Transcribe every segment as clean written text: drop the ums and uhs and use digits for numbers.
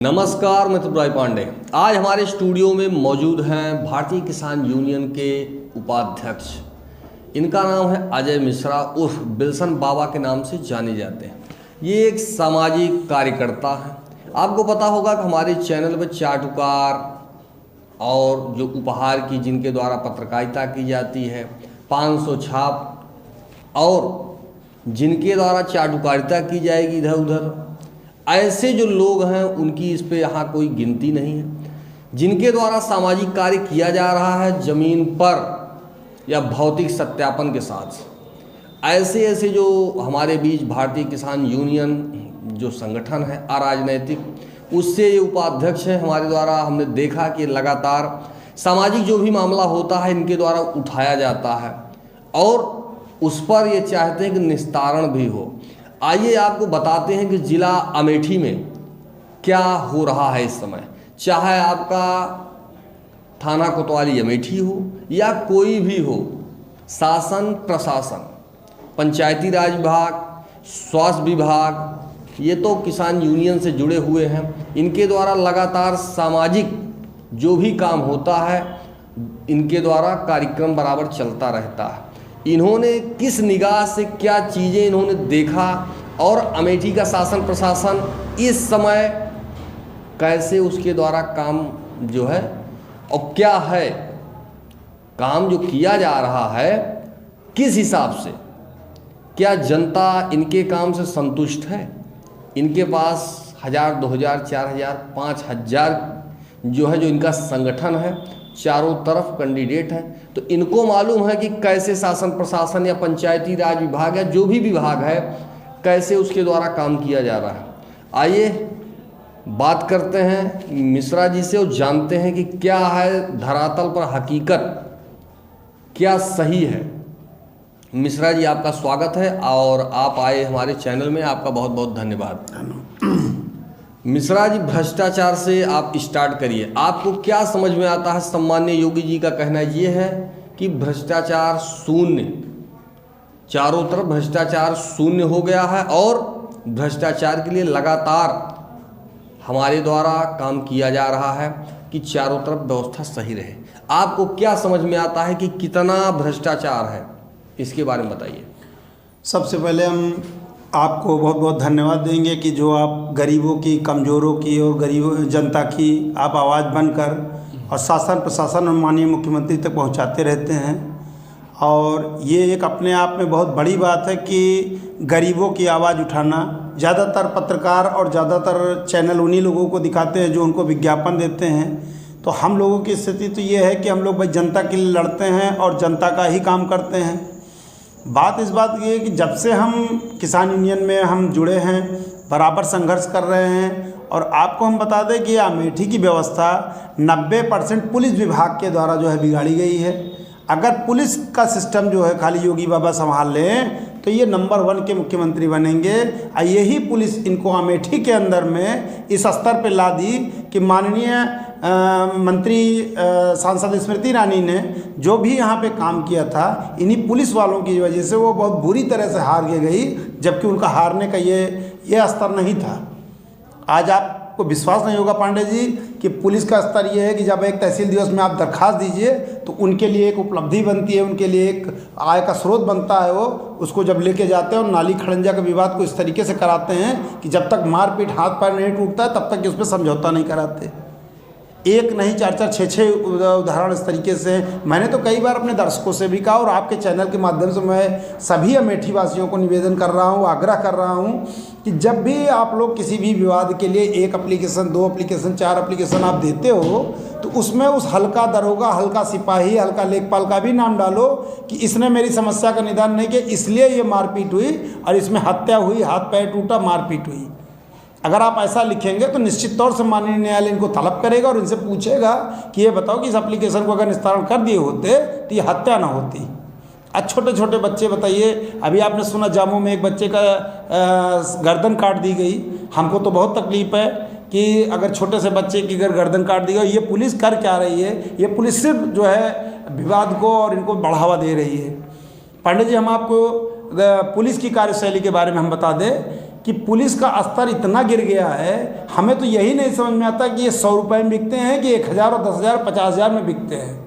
नमस्कार, मैं त्रिपुरारी पांडे। आज हमारे स्टूडियो में मौजूद हैं भारतीय किसान यूनियन के उपाध्यक्ष। इनका नाम है अजय मिश्रा उर्फ बिल्सन बाबा के नाम से जाने जाते हैं। ये एक सामाजिक कार्यकर्ता हैं। आपको पता होगा कि हमारे चैनल पर चाटुकार और जो उपहार की जिनके द्वारा पत्रकारिता की जाती है, 500 छाप और जिनके द्वारा चाटुकारिता की जाएगी इधर उधर, ऐसे जो लोग हैं उनकी इस पे यहाँ कोई गिनती नहीं है। जिनके द्वारा सामाजिक कार्य किया जा रहा है ज़मीन पर या भौतिक सत्यापन के साथ, ऐसे जो हमारे बीच भारतीय किसान यूनियन जो संगठन है अराजनैतिक, उससे ये उपाध्यक्ष हैं। हमारे द्वारा हमने देखा कि लगातार सामाजिक जो भी मामला होता है इनके द्वारा उठाया जाता है और उस पर ये चाहते हैं कि निस्तारण भी हो। आइए आपको बताते हैं कि ज़िला अमेठी में क्या हो रहा है इस समय। चाहे आपका थाना कोतवाली अमेठी हो या कोई भी हो, शासन प्रशासन, पंचायती राज विभाग, स्वास्थ्य विभाग, ये तो किसान यूनियन से जुड़े हुए हैं। इनके द्वारा लगातार सामाजिक जो भी काम होता है इनके द्वारा कार्यक्रम बराबर चलता रहता है। इन्होंने किस निगाह से क्या चीज़ें इन्होंने देखा और अमेठी का शासन प्रशासन इस समय कैसे उसके द्वारा काम जो है और क्या है काम जो किया जा रहा है, किस हिसाब से, क्या जनता इनके काम से संतुष्ट है? इनके पास 1000, 2000, 4000, 5000 जो है, जो इनका संगठन है, चारों तरफ कैंडिडेट हैं। तो इनको मालूम है कि कैसे शासन प्रशासन या पंचायती राज विभाग या जो भी विभाग है कैसे उसके द्वारा काम किया जा रहा है। आइए बात करते हैं मिश्रा जी से और जानते हैं कि क्या है धरातल पर हकीकत, क्या सही है। मिश्रा जी, आपका स्वागत है और आप आए हमारे चैनल में, आपका बहुत बहुत धन्यवाद। मिश्रा जी, भ्रष्टाचार से आप स्टार्ट करिए। आपको क्या समझ में आता है? सम्मान्य योगी जी का कहना ये है कि भ्रष्टाचार शून्य, चारों तरफ भ्रष्टाचार शून्य हो गया है और भ्रष्टाचार के लिए लगातार हमारे द्वारा काम किया जा रहा है कि चारों तरफ व्यवस्था सही रहे। आपको क्या समझ में आता है कि कितना भ्रष्टाचार है, इसके बारे में बताइए। सबसे पहले हम आपको बहुत बहुत धन्यवाद देंगे कि जो आप गरीबों की, कमज़ोरों की और गरीब जनता की आप आवाज़ बनकर और शासन प्रशासन और माननीय मुख्यमंत्री तक पहुंचाते रहते हैं। और ये एक अपने आप में बहुत बड़ी बात है कि गरीबों की आवाज़ उठाना। ज़्यादातर पत्रकार और ज़्यादातर चैनल उन्हीं लोगों को दिखाते हैं जो उनको विज्ञापन देते हैं। तो हम लोगों की स्थिति तो ये है कि हम लोग भाई जनता के लिए लड़ते हैं और जनता का ही काम करते हैं। बात इस बात की है कि जब से हम किसान यूनियन में हम जुड़े हैं, बराबर संघर्ष कर रहे हैं। और आपको हम बता दें कि अमेठी की व्यवस्था 90% पुलिस विभाग के द्वारा जो है बिगाड़ी गई है। अगर पुलिस का सिस्टम जो है खाली योगी बाबा संभाल लें तो ये नंबर 1 के मुख्यमंत्री बनेंगे। और यही पुलिस इनको अमेठी के अंदर में इस स्तर पे ला दी कि माननीय मंत्री सांसद स्मृति ईरानी ने जो भी यहाँ पे काम किया था, इन्हीं पुलिस वालों की वजह से वो बहुत बुरी तरह से हार के गई, जबकि उनका हारने का ये स्तर नहीं था। आज आपको विश्वास नहीं होगा पांडे जी कि पुलिस का स्तर ये है कि जब एक तहसील दिवस में आप दरखास्त दीजिए तो उनके लिए एक उपलब्धि बनती है, उनके लिए एक आय का स्रोत बनता है। वो उसको जब लेके जाते हैं और नाली खड़ंजा के विवाद को इस तरीके से कराते हैं कि जब तक मारपीट, हाथ पैर नहीं टूटता है तब तक उस पर समझौता नहीं कराते। एक नहीं, 4-4, 6-6 उदाहरण इस तरीके से मैंने तो कई बार अपने दर्शकों से भी कहा और आपके चैनल के माध्यम से मैं सभी अमेठी वासियों को निवेदन कर रहा हूँ, आग्रह कर रहा हूँ कि जब भी आप लोग किसी भी विवाद के लिए 1 एप्लीकेशन, 2 एप्लीकेशन, 4 एप्लीकेशन आप देते हो तो उसमें उस हल्का दरोगा, हल्का सिपाही, हल्का लेखपाल का भी नाम डालो कि इसने मेरी समस्या का निदान नहीं किया, इसलिए ये मारपीट हुई और इसमें हत्या हुई, हाथ पैर टूटा, मारपीट हुई। अगर आप ऐसा लिखेंगे तो निश्चित तौर से माननीय न्यायालय इनको तलब करेगा और इनसे पूछेगा कि ये बताओ कि इस एप्लीकेशन को अगर निस्तारण कर दिए होते तो ये हत्या ना होती। आज छोटे छोटे बच्चे, बताइए, अभी आपने सुना जामू में एक बच्चे का गर्दन काट दी गई। हमको तो बहुत तकलीफ है कि अगर छोटे से बच्चे की अगर गर्दन काट दी गई, ये पुलिस कर क्या रही है? ये पुलिस सिर्फ जो है विवाद को और इनको बढ़ावा दे रही है। पांडे जी, हम आपको पुलिस की कार्यशैली के बारे में हम बता दें कि पुलिस का स्तर इतना गिर गया है, हमें तो यही नहीं समझ में आता कि ये 100 रुपये में बिकते हैं कि 1000 और 10,000 50,000 में बिकते हैं।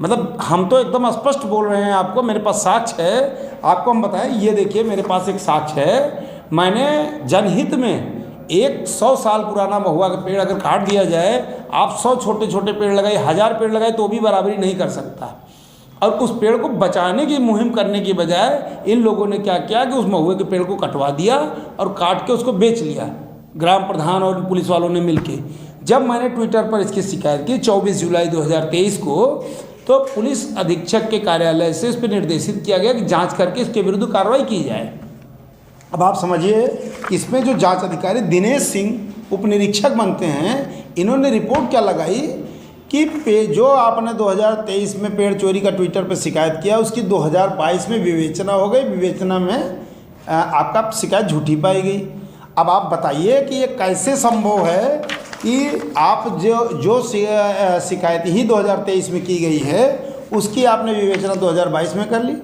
मतलब हम तो एकदम स्पष्ट बोल रहे हैं आपको, मेरे पास साक्ष्य है, आपको हम बताएं। ये देखिए मेरे पास एक साक्ष्य है, मैंने जनहित में 100 साल पुराना महुआ का पेड़ अगर काट दिया जाए, आप 100 छोटे छोटे पेड़ लगाए, 1000 पेड़ लगाए तो भी बराबरी नहीं कर सकता। और उस पेड़ को बचाने की मुहिम करने की बजाय इन लोगों ने क्या किया कि उस महुए के पेड़ को कटवा दिया और काट के उसको बेच लिया, ग्राम प्रधान और पुलिस वालों ने मिलके। जब मैंने ट्विटर पर इसकी शिकायत की 24 जुलाई 2023 को, तो पुलिस अधीक्षक के कार्यालय से इस पर निर्देशित किया गया कि जांच करके इसके विरुद्ध कार्रवाई की जाए। अब आप समझिए, इसमें जो जांच अधिकारी दिनेश सिंह उप निरीक्षक बनते हैं, इन्होंने रिपोर्ट क्या लगाई कि जो आपने 2023 में पेड़ चोरी का ट्विटर पर शिकायत किया, उसकी 2022 में विवेचना हो गई, विवेचना में आपका शिकायत झूठी पाई गई। अब आप बताइए कि ये कैसे संभव है कि आप जो शिकायत ही 2023 में की गई है, उसकी आपने विवेचना 2022 में कर ली।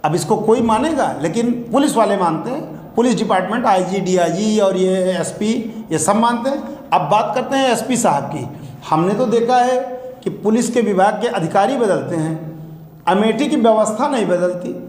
अब इसको कोई मानेगा, लेकिन पुलिस वाले मानते हैं, पुलिस डिपार्टमेंट, आईजी, डीआईजी और ये एसपी, ये सब मानते हैं। अब बात करते हैं एसपी साहब की। हमने तो देखा है कि पुलिस के विभाग के अधिकारी बदलते हैं, अमेठी की व्यवस्था नहीं बदलती।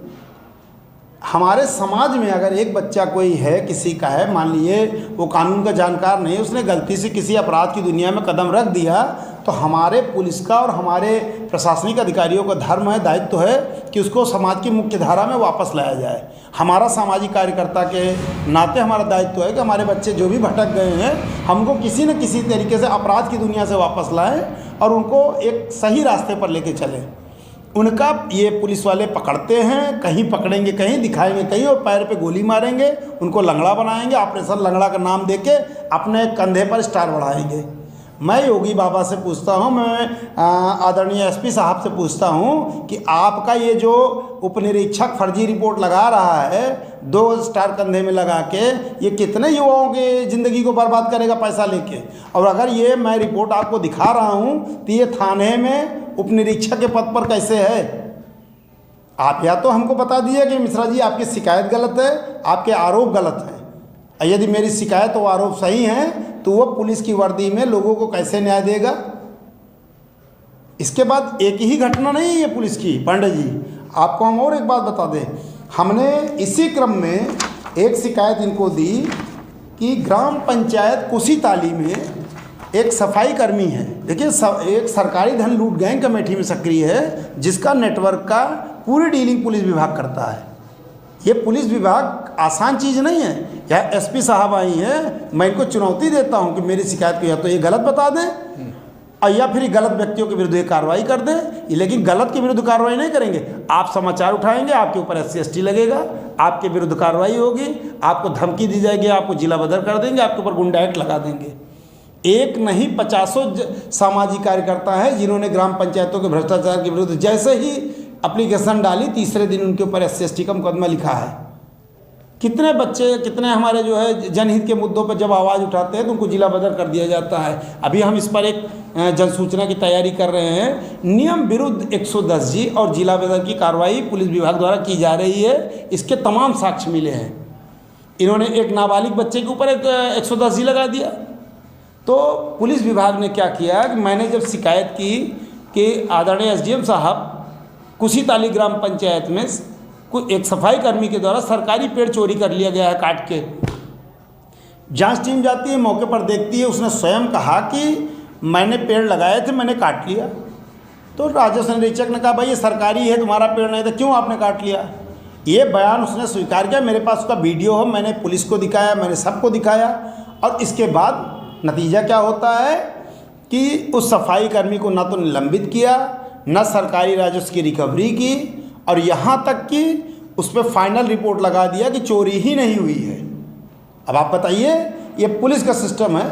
हमारे समाज में अगर एक बच्चा कोई है, किसी का है, मान लीजिए वो कानून का जानकार नहीं, उसने गलती से किसी अपराध की दुनिया में कदम रख दिया, तो हमारे पुलिस का और हमारे प्रशासनिक अधिकारियों का धर्म है, दायित्व है कि उसको समाज की मुख्य धारा में वापस लाया जाए। हमारा सामाजिक कार्यकर्ता के नाते हमारा दायित्व है कि हमारे बच्चे जो भी भटक गए हैं, हमको किसी न किसी तरीके से अपराध की दुनिया से वापस लाएं और उनको एक सही रास्ते पर लेके चलें। उनका ये पुलिस वाले पकड़ते हैं, कहीं पकड़ेंगे, कहीं दिखाएंगे, कहीं और पैर पे गोली मारेंगे, उनको लंगड़ा बनाएंगे, ऑपरेशन लंगड़ा का नाम देके अपने कंधे पर स्टार बढ़ाएंगे। मैं योगी बाबा से पूछता हूँ, मैं आदरणीय एसपी साहब से पूछता हूँ कि आपका ये जो उपनिरीक्षक फर्जी रिपोर्ट लगा रहा है 2 स्टार कंधे में लगा के, ये कितने युवाओं की ज़िंदगी को बर्बाद करेगा पैसा लेके। और अगर ये मैं रिपोर्ट आपको दिखा रहा हूँ तो ये थाने में उपनिरीक्षक के पद पर कैसे है? आप या तो हमको बता दीजिए कि मिश्रा जी आपकी शिकायत गलत है, आपके आरोप गलत हैं। यदि मेरी शिकायत और आरोप सही हैं तो वो पुलिस की वर्दी में लोगों को कैसे न्याय देगा? इसके बाद एक ही घटना नहीं है पुलिस की, पांडे जी आपको हम और एक बात बता दें, हमने इसी क्रम में एक शिकायत इनको दी कि ग्राम पंचायत कुशीताली में एक सफाई कर्मी है, देखिए एक सरकारी धन लूट गैंग कमेटी में सक्रिय है, जिसका नेटवर्क का पूरी डीलिंग पुलिस विभाग करता है। ये पुलिस विभाग आसान चीज़ नहीं है। यह एसपी साहब आई हैं, मैं इनको चुनौती देता हूं कि मेरी शिकायत को या तो ये गलत बता दें और या फिर गलत व्यक्तियों के विरुद्ध कार्रवाई कर दें, लेकिन गलत के विरुद्ध कार्रवाई नहीं करेंगे। आप समाचार उठाएंगे, आपके ऊपर SC/ST लगेगा, आपके विरुद्ध कार्रवाई होगी, आपको धमकी दी जाएगी, आपको जिला बदर कर देंगे, आपके ऊपर गुंडा एक्ट लगा देंगे। एक नहीं 50 सामाजिक कार्यकर्ता हैं जिन्होंने ग्राम पंचायतों के भ्रष्टाचार के विरुद्ध जैसे ही एप्लीकेशन डाली, तीसरे दिन उनके ऊपर SC/ST का मुकदमा लिखा है। कितने बच्चे, कितने हमारे जो है जनहित के मुद्दों पर जब आवाज़ उठाते हैं तो उनको जिला बदर कर दिया जाता है। अभी हम इस पर एक जनसूचना की तैयारी कर रहे हैं। नियम विरुद्ध 110 जी और जिला बदर की कार्रवाई पुलिस विभाग द्वारा की जा रही है, इसके तमाम साक्ष्य मिले हैं। इन्होंने एक नाबालिग बच्चे के ऊपर एक 110 जी लगा दिया। तो पुलिस विभाग ने क्या किया कि मैंने जब शिकायत की कि आदरणीय SDM साहब कुशीताली ग्राम पंचायत में एक सफाई कर्मी के द्वारा सरकारी पेड़ चोरी कर लिया गया है काट के, जांच टीम जाती है, मौके पर देखती है, उसने स्वयं कहा कि मैंने पेड़ लगाए थे, मैंने काट लिया। तो राजस्व निरीक्षक ने कहा भाई ये सरकारी है, तुम्हारा पेड़ नहीं था, क्यों आपने काट लिया? ये बयान उसने स्वीकार किया। मेरे पास उसका वीडियो है, मैंने पुलिस को दिखाया, मैंने सबको दिखाया। और इसके बाद नतीजा क्या होता है कि उस सफाई कर्मी को ना तो निलंबित किया, न सरकारी राजस्व की रिकवरी की, और यहाँ तक कि उस पर फाइनल रिपोर्ट लगा दिया कि चोरी ही नहीं हुई है। अब आप बताइए, ये पुलिस का सिस्टम है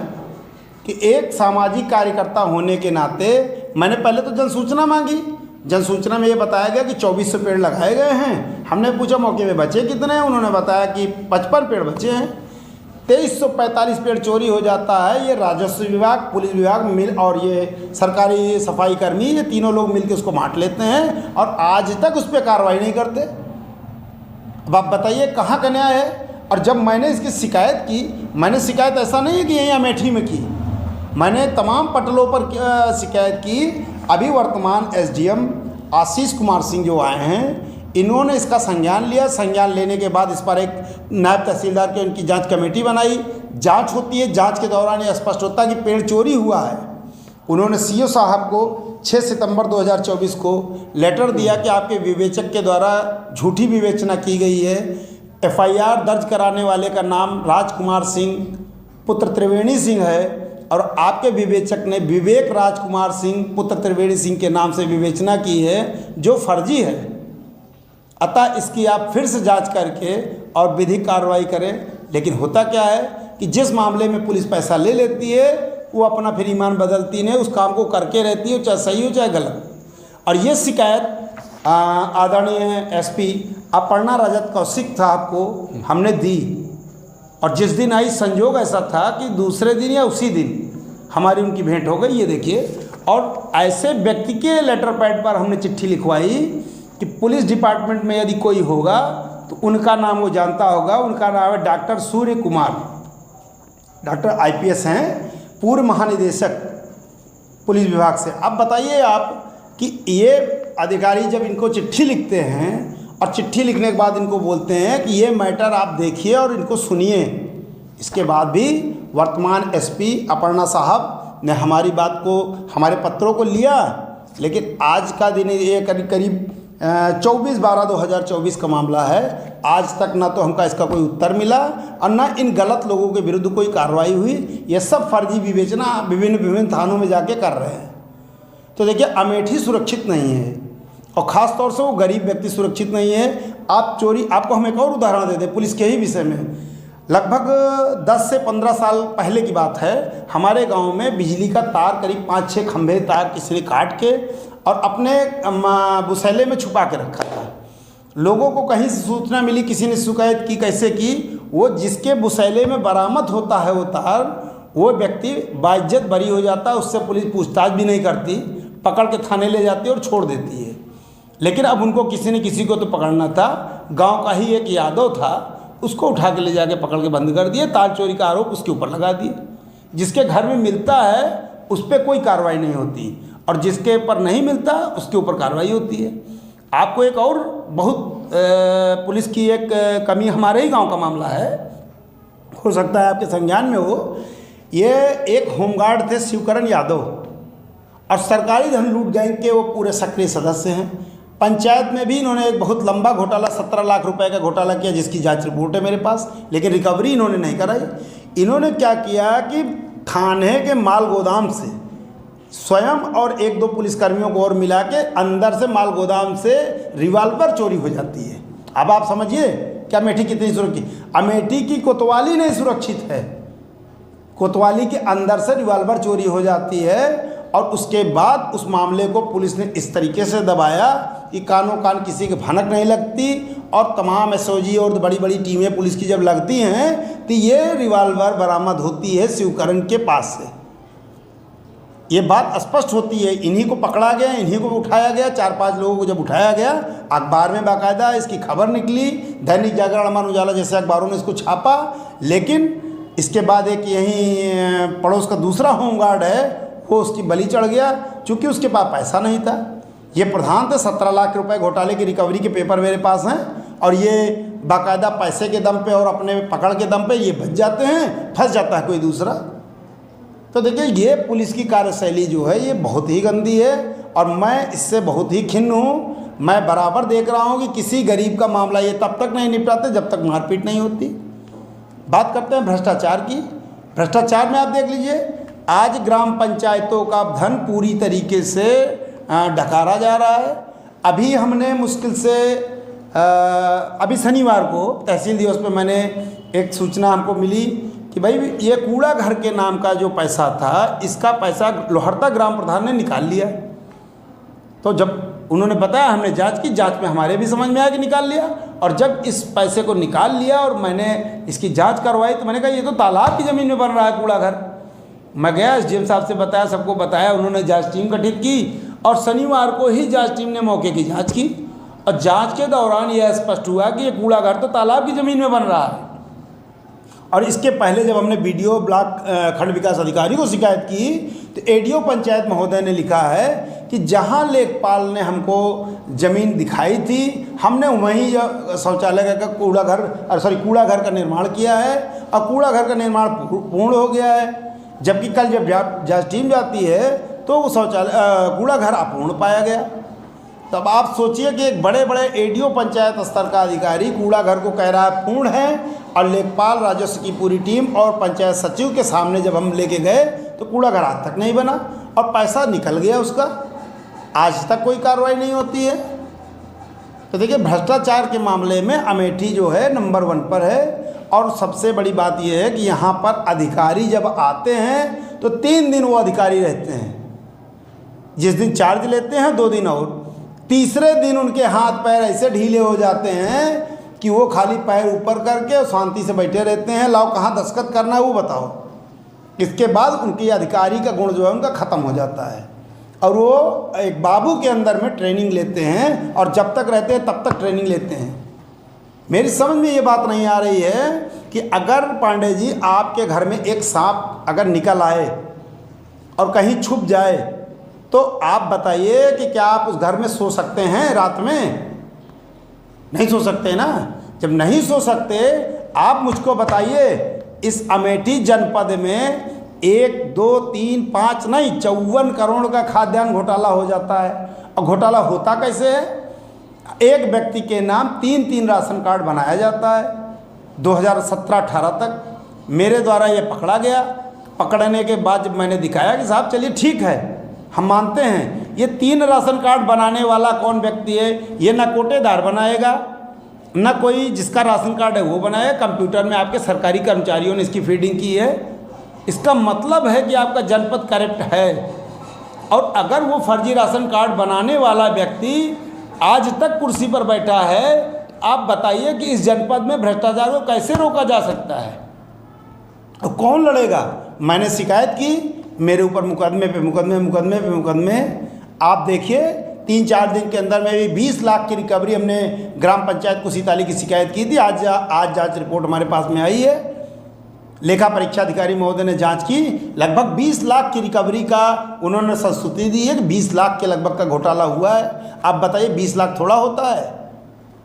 कि एक सामाजिक कार्यकर्ता होने के नाते मैंने पहले तो जनसूचना मांगी। जनसूचना में ये बताया गया कि 2400 पेड़ लगाए गए हैं। हमने पूछा मौके में बचे कितने हैं, उन्होंने बताया कि 55 पेड़ बचे हैं। 2345 पेड़ चोरी हो जाता है। ये राजस्व विभाग, पुलिस विभाग मिल और ये सरकारी सफाई कर्मी, ये तीनों लोग मिलकर उसको बांट लेते हैं और आज तक उस पर कार्रवाई नहीं करते। अब आप बताइए कहाँ का न्याय है? और जब मैंने इसकी शिकायत की, मैंने शिकायत ऐसा नहीं है कि यहीं अमेठी में की, मैंने तमाम पटलों पर शिकायत की। अभी वर्तमान एसडीएम आशीष कुमार सिंह जो आए हैं, इन्होंने इसका संज्ञान लिया। संज्ञान लेने के बाद इस पर एक नायब तहसीलदार की उनकी जांच कमेटी बनाई। जांच होती है, जांच के दौरान ये स्पष्ट होता है कि पेड़ चोरी हुआ है। उन्होंने सीओ साहब को 6 सितंबर 2024 को लेटर दिया कि आपके विवेचक के द्वारा झूठी विवेचना की गई है। एफआईआर दर्ज कराने वाले का नाम राजकुमार सिंह पुत्र त्रिवेणी सिंह है और आपके विवेचक ने विवेक राजकुमार सिंह पुत्र त्रिवेणी सिंह के नाम से विवेचना की है, जो फर्जी है। अतः इसकी आप फिर से जांच करके और विधिक कार्रवाई करें। लेकिन होता क्या है कि जिस मामले में पुलिस पैसा ले लेती है, वो अपना फिर ईमान बदलती नहीं, उस काम को करके रहती है, चाहे सही हो चाहे गलत। और ये शिकायत आदरणीय एसपी अपर्णा रजत कौशिक साहब को हमने दी, और जिस दिन आई संजोग ऐसा था कि दूसरे दिन या उसी दिन हमारी उनकी भेंट हो गई। ये देखिए, और ऐसे व्यक्ति के लेटर पैड पर हमने चिट्ठी लिखवाई कि पुलिस डिपार्टमेंट में यदि कोई होगा तो उनका नाम वो जानता होगा। उनका नाम है doctor Surya Kumar, doctor IPS हैं, पूर्व महानिदेशक पुलिस विभाग से। अब बताइए आप कि ये अधिकारी जब इनको चिट्ठी लिखते हैं और चिट्ठी लिखने के बाद इनको बोलते हैं कि ये मैटर आप देखिए और इनको सुनिए, इसके बाद भी वर्तमान एसपी अपर्णा साहब ने हमारी बात को, हमारे पत्रों को लिया। लेकिन आज का दिन ये करीब 24/12/2024 का मामला है। आज तक ना तो हमका इसका कोई उत्तर मिला और ना इन गलत लोगों के विरुद्ध कोई कार्रवाई हुई। ये सब फर्जी विवेचना विभिन्न थानों में जाके कर रहे हैं। तो देखिए, अमेठी सुरक्षित नहीं है और ख़ास तौर से वो गरीब व्यक्ति सुरक्षित नहीं है। आप चोरी, आपको हम एक और उदाहरण दे दें पुलिस के ही विषय में। लगभग 10 से 15 साल पहले की बात है, हमारे गांव में बिजली का तार, करीब 5-6 खंभे तार किसी ने काट के और अपने बुसैले में छुपा के रखा था। लोगों को कहीं से सूचना मिली, किसी ने शिकायत की, कैसे की, वो जिसके बुसैले में बरामद होता है वो तार, वो व्यक्ति बाइज्जत बरी हो जाता है। उससे पुलिस पूछताछ भी नहीं करती, पकड़ के थाने ले जाती है और छोड़ देती है। लेकिन अब उनको किसी न किसी को तो पकड़ना था। गांव का ही एक यादव था, उसको उठा के ले जाके पकड़ के बंद कर दिए। तार चोरी का आरोप उसके ऊपर लगा दिए। जिसके घर में मिलता है उस पर कोई कार्रवाई नहीं होती और जिसके ऊपर नहीं मिलता उसके ऊपर कार्रवाई होती है। आपको एक और बहुत पुलिस की एक कमी, हमारे ही गांव का मामला है, हो सकता है आपके संज्ञान में हो। ये एक होमगार्ड थे शिवकरण यादव और सरकारी धन लूट गैंग के वो पूरे सक्रिय सदस्य हैं। पंचायत में भी इन्होंने एक बहुत लंबा घोटाला, 17 लाख रुपए का घोटाला किया, जिसकी जांच रिपोर्ट है मेरे पास, लेकिन रिकवरी इन्होंने नहीं कराई। इन्होंने क्या किया कि थाने के माल गोदाम से स्वयं और 1-2 पुलिसकर्मियों को और मिला के अंदर से माल गोदाम से रिवाल्वर चोरी हो जाती है। अब आप समझिए कि अमेठी कितनी सुरक्षित। अमेठी की कोतवाली नहीं सुरक्षित है, कोतवाली के अंदर से रिवाल्वर चोरी हो जाती है। और उसके बाद उस मामले को पुलिस ने इस तरीके से दबाया कि कानों कान किसी के भनक नहीं लगती। और तमाम एसओजी और बड़ी बड़ी टीमें पुलिस की जब लगती हैं तो ये रिवाल्वर बरामद होती है शिवकरण के पास से। ये बात स्पष्ट होती है। इन्हीं को पकड़ा गया, इन्हीं को उठाया गया। 4-5 लोगों को जब उठाया गया, अखबार में बाकायदा इसकी खबर निकली, दैनिक जागरण, अमर उजाला जैसे अखबारों ने इसको छापा। लेकिन इसके बाद एक यहीं पड़ोस का दूसरा होमगार्ड है, वो उसकी बलि चढ़ गया, चूँकि उसके पास पैसा नहीं था। ये प्रधान थे, 17 लाख रुपए घोटाले की रिकवरी के पेपर मेरे पास हैं। और ये बाकायदा पैसे के दम पे और अपने पकड़ के दम पे ये बच जाते हैं, फंस जाता है कोई दूसरा। तो देखिए, ये पुलिस की कार्यशैली जो है ये बहुत ही गंदी है और मैं इससे बहुत ही खिन्न हूँ। मैं बराबर देख रहा हूँ कि किसी गरीब का मामला ये तब तक नहीं निपटाते जब तक मारपीट नहीं होती। बात करते हैं भ्रष्टाचार की। भ्रष्टाचार में आप देख लीजिए, आज ग्राम पंचायतों का धन पूरी तरीके से डकारा जा रहा है। अभी हमने मुश्किल से अभी शनिवार को तहसील दिवस पे मैंने एक सूचना हमको मिली कि भाई ये कूड़ा घर के नाम का जो पैसा था, इसका पैसा लोहरता ग्राम प्रधान ने निकाल लिया। तो जब उन्होंने बताया, हमने जांच की, जांच में हमारे भी समझ में आया कि निकाल लिया। और जब इस पैसे को निकाल लिया और मैंने इसकी जांच करवाई तो मैंने कहा ये तो तालाब की ज़मीन में बन रहा है कूड़ा घर। मैं गया, एसडीएम साहब से बताया, सबको बताया, उन्होंने जांच टीम गठित की और शनिवार को ही जांच टीम ने मौके की जांच की। और जांच के दौरान यह स्पष्ट हुआ कि ये कूड़ा घर तो तालाब की ज़मीन में बन रहा है। और इसके पहले जब हमने बीडीओ ब्लॉक खंड विकास अधिकारी को शिकायत की तो एडीओ पंचायत महोदय ने लिखा है कि जहां लेखपाल ने हमको ज़मीन दिखाई थी हमने वहीं शौचालय का कूड़ा घर का निर्माण किया है और कूड़ा घर का निर्माण पूर्ण हो गया है। जबकि कल जब जांच टीम जाती है तो वो शौचालय कूड़ा घर अपूर्ण पाया गया। तब आप सोचिए कि एक बड़े बड़े एडीओ पंचायत स्तर का अधिकारी कूड़ा घर को कह रहा है पूर्ण है, और लेखपाल राजस्व की पूरी टीम और पंचायत सचिव के सामने जब हम लेके गए तो कूड़ा घर आज तक नहीं बना और पैसा निकल गया उसका, आज तक कोई कार्रवाई नहीं होती है। तो देखिए भ्रष्टाचार के मामले में अमेठी जो है नंबर 1 पर है। और सबसे बड़ी बात यह है कि यहाँ पर अधिकारी जब आते हैं तो 3 दिन वो अधिकारी रहते हैं, जिस दिन चार्ज लेते हैं 2 दिन, और तीसरे दिन उनके हाथ पैर ऐसे ढीले हो जाते हैं कि वो खाली पैर ऊपर करके शांति से बैठे रहते हैं, लाओ कहाँ दस्तखत करना है वो बताओ। इसके बाद उनकी अधिकारी का गुण जो है उनका ख़त्म हो जाता है और वो एक बाबू के अंदर में ट्रेनिंग लेते हैं और जब तक रहते हैं तब तक ट्रेनिंग लेते हैं। मेरी समझ में ये बात नहीं आ रही है कि अगर पांडे जी आपके घर में एक सांप अगर निकल आए और कहीं छुप जाए तो आप बताइए कि क्या आप उस घर में सो सकते हैं रात में? नहीं सो सकते ना। जब नहीं सो सकते आप मुझको बताइए इस अमेठी जनपद में 1, 2, 3, 5 नहीं 54 करोड़ का खाद्यान्न घोटाला हो जाता है। और घोटाला होता कैसे है? एक व्यक्ति के नाम 3 राशन कार्ड बनाया जाता है। 2017-18 तक मेरे द्वारा ये पकड़ा गया। पकड़ने के बाद जब मैंने दिखाया कि साहब चलिए ठीक है हम मानते हैं ये 3 राशन कार्ड बनाने वाला कौन व्यक्ति है, ये ना कोटेदार बनाएगा ना कोई जिसका राशन कार्ड है वो बनाएगा, कंप्यूटर में आपके सरकारी कर्मचारियों ने इसकी फीडिंग की है। इसका मतलब है कि आपका जनपद करप्ट है। और अगर वो फर्जी राशन कार्ड बनाने वाला व्यक्ति आज तक कुर्सी पर बैठा है, आप बताइए कि इस जनपद में भ्रष्टाचार को कैसे रोका जा सकता है? तो कौन लड़ेगा? मैंने शिकायत की, मेरे ऊपर मुकदमे। आप देखिए 3-4 दिन के अंदर में भी 20 लाख की रिकवरी हमने ग्राम पंचायत कुशीताली की शिकायत की थी। आज जांच रिपोर्ट हमारे पास में आई है। लेखा परीक्षा अधिकारी महोदय ने जांच की, लगभग 20 लाख की रिकवरी का उन्होंने संस्तुति दी है कि 20 लाख के लगभग का घोटाला हुआ है। आप बताइए 20 लाख थोड़ा होता है?